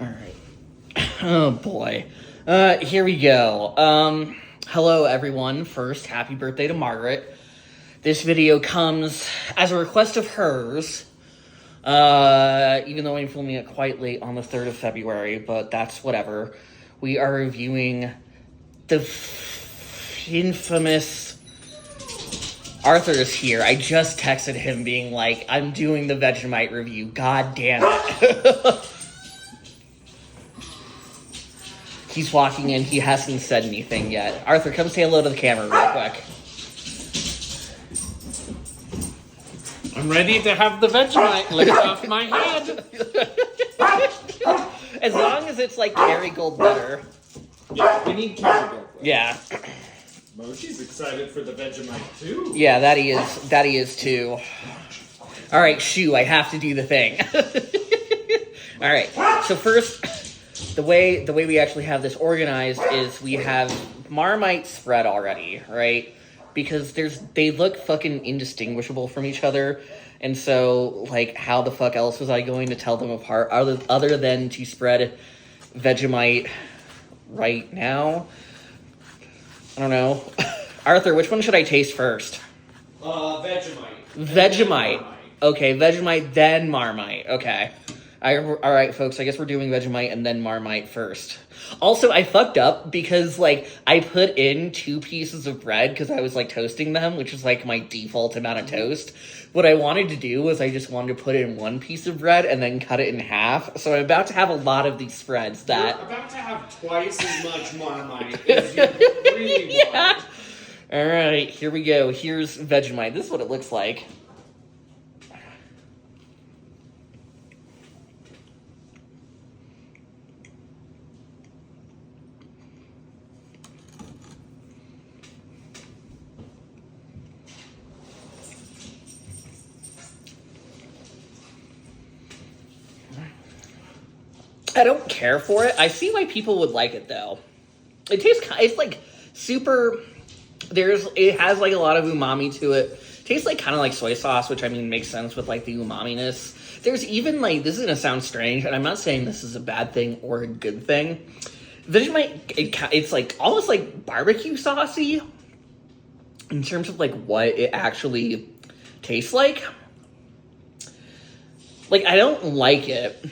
Alright. Oh boy. Here we go. Hello everyone. First, happy birthday to Margaret. This video comes as a request of hers. Even though I'm filming it quite late on the 3rd of February, but that's whatever. We are reviewing the infamous... Arthur is here. I just texted him being like, I'm doing the Vegemite review. God damn it. He's walking in. He hasn't said anything yet. Arthur, come say hello to the camera real quick. I'm ready to have the Vegemite licked off my head. As long as it's like Kerrygold butter. Yeah, we need Kerrygold. Yeah. Moshi's excited for the Vegemite too. Yeah, that he is. That he is too. All right, shoo! I have to do the thing. All right. So first, the way we actually have this organized is we have Marmite spread already, right? Because they look fucking indistinguishable from each other, and so like, how the fuck else was I going to tell them apart other than to spread Vegemite right now? I don't know. Arthur, which one should I taste first? Vegemite. Vegemite. Okay, Vegemite, then Marmite. Okay. Alright, folks, I guess we're doing Vegemite and then Marmite first. Also, I fucked up because, like, I put in 2 pieces of bread because I was, like, toasting them, which is, like, my default amount of toast. What I wanted to do was I just wanted to put in 1 piece of bread and then cut it in half. So I'm about to have a lot of these spreads that... You're about to have twice as much Marmite as you really Yeah. want. Alright, here we go. Here's Vegemite. This is what it looks like. I don't care for it. I see why people would like it, though. It's like super... It has like a lot of umami to it. Tastes like kind of like soy sauce, which I mean makes sense with like the umami-ness. There's even like, this is gonna sound strange, and I'm not saying this is a bad thing or a good thing. Vegemite, it's like almost like barbecue saucy in terms of like what it actually tastes like. Like, I don't like it,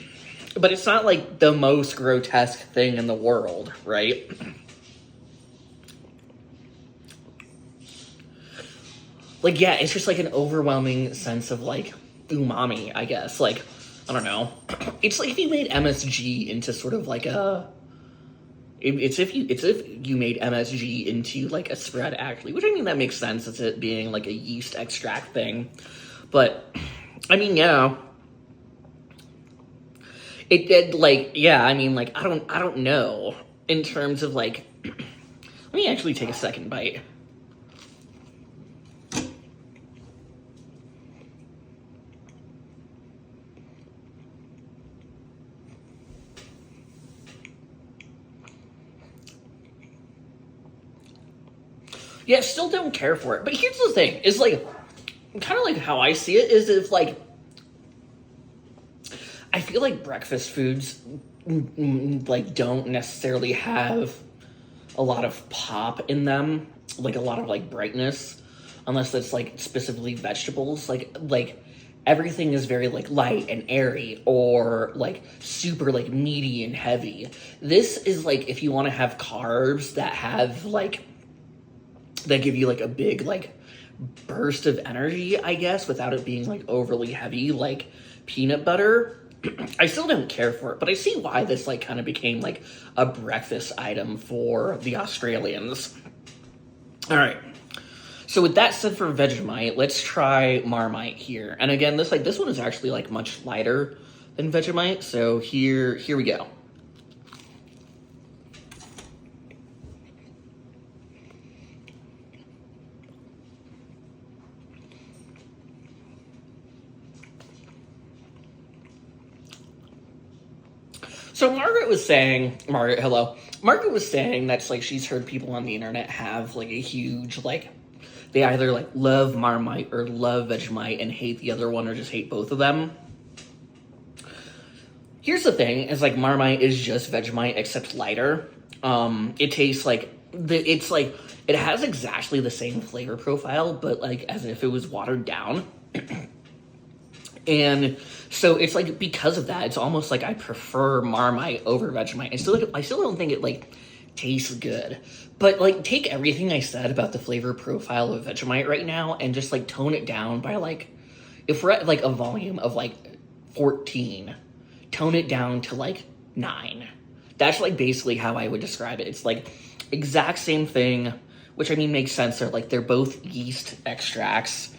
but it's not like the most grotesque thing in the world, right? Like, yeah, it's just like an overwhelming sense of like umami, I guess. Like, I don't know. It's like if you made MSG into sort of like a... It's if you made MSG into like a spread, actually. Which, I mean, that makes sense. It's it being like a yeast extract thing. But, I mean, yeah. It did, like, yeah, I mean, like, I don't know. In terms of, like... Let me actually take a second bite. Yeah, still don't care for it. But here's the thing. Is like, kind of like how I see it is if, like, I feel like breakfast foods, like, don't necessarily have a lot of pop in them. Like, a lot of, like, brightness. Unless it's, like, specifically vegetables. Like, everything is very, like, light and airy. Or, like, super, like, meaty and heavy. This is, like, if you want to have carbs that have, like... that give you, like, a big, like, burst of energy, I guess, without it being, like, overly heavy, like peanut butter. I still don't care for it, but I see why this, like, kind of became, like, a breakfast item for the Australians. All right. So with that said for Vegemite, let's try Marmite here. And again, this one is actually, like, much lighter than Vegemite, so here we go. So Margaret was saying, hello. Margaret was saying that's like she's heard people on the internet have like a huge, like, they either like love Marmite or love Vegemite and hate the other one or just hate both of them. Here's the thing: is like Marmite is just Vegemite except lighter. It tastes like it's like it has exactly the same flavor profile, but like as if it was watered down. And so it's like because of that, it's almost like I prefer Marmite over Vegemite. I still don't think it like tastes good. But like take everything I said about the flavor profile of Vegemite right now and just like tone it down by like if we're at like a volume of like 14, tone it down to like 9. That's like basically how I would describe it. It's like exact same thing, which I mean makes sense. They're both yeast extracts.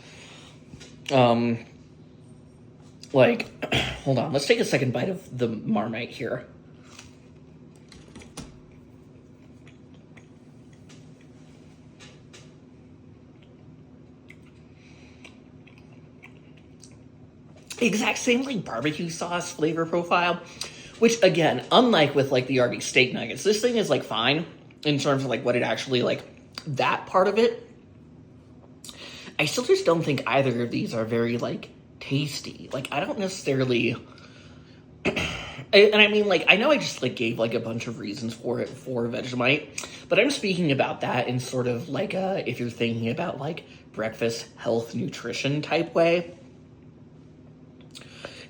Like, hold on, let's take a second bite of the Marmite here. Exact same like barbecue sauce flavor profile, which again, unlike with like the Arby's steak nuggets, this thing is like fine in terms of like what it actually like that part of it. I still just don't think either of these are very like tasty. Like I don't necessarily and I mean like I know I just like gave like a bunch of reasons for it for Vegemite, but I'm speaking about that in sort of like if you're thinking about like breakfast health nutrition type way.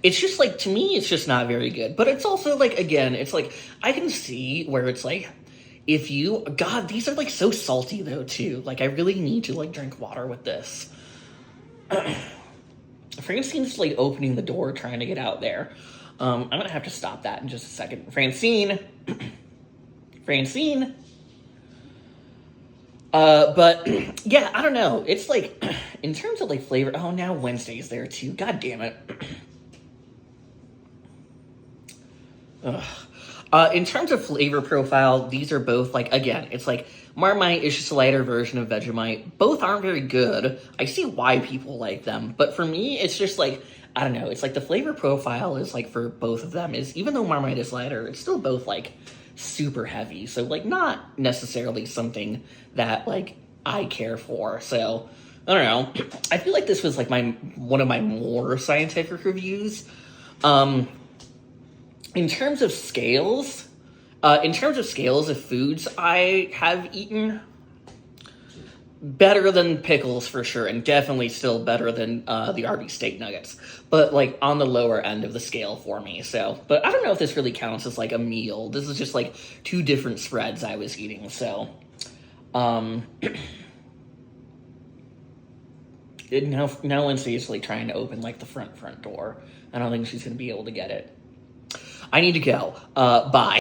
It's just like to me it's just not very good. But it's also like again, it's like I can see where it's like if you God, these are like so salty though too. Like I really need to like drink water with this. Francine's like opening the door trying to get out there. I'm gonna have to stop that in just a second. Francine. Francine. But yeah, I don't know. It's like in terms of like flavor. Oh, now Wednesday's there too. God damn it. In terms of flavor profile, these are both like again, it's like Marmite is just a lighter version of Vegemite. Both aren't very good. I see why people like them, but for me, it's just like I don't know. It's like the flavor profile is like for both of them is even though Marmite is lighter, it's still both like super heavy. So like not necessarily something that like I care for. So I don't know. I feel like this was like one of my more scientific reviews. In terms of scales of foods I have eaten, better than pickles for sure, and definitely still better than the Arby's steak nuggets. But like on the lower end of the scale for me. So, but I don't know if this really counts as like a meal. This is just like two different spreads I was eating. So, now Lindsay's like trying to open like the front door. I don't think she's gonna be able to get it. I need to go. Bye.